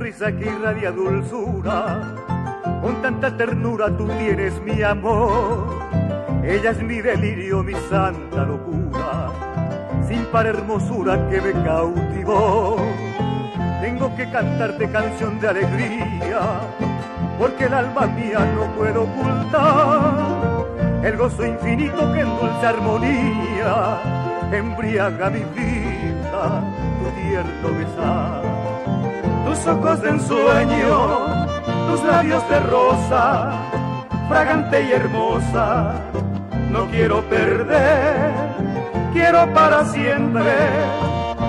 sonrisa que irradia dulzura, con tanta ternura tú tienes mi amor. Ella es mi delirio, mi santa locura, sin par hermosura que me cautivó. Tengo que cantarte canción de alegría, porque el alma mía no puede ocultar el gozo infinito que en dulce armonía embriaga mi vida, tu tierno besar. Tus ojos de ensueño, tus labios de rosa, fragante y hermosa, no quiero perder, quiero para siempre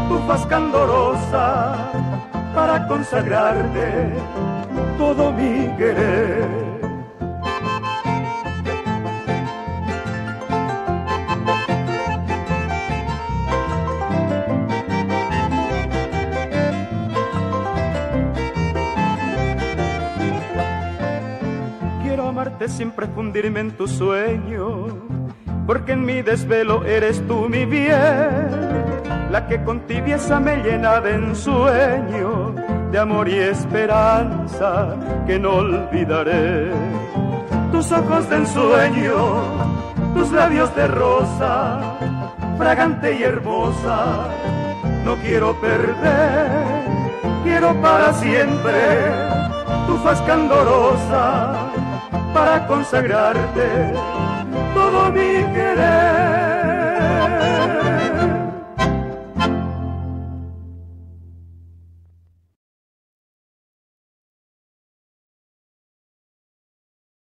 tu faz candorosa, para consagrarte todo mi querer. Quiero amarte siempre, fundirme en tu sueño, porque en mi desvelo eres tú mi bien, la que con tibieza me llena de ensueño, de amor y esperanza que no olvidaré. Tus ojos de ensueño, tus labios de rosa, fragante y hermosa, no quiero perder, quiero para siempre tu faz candorosa, para consagrarte todo mi querer.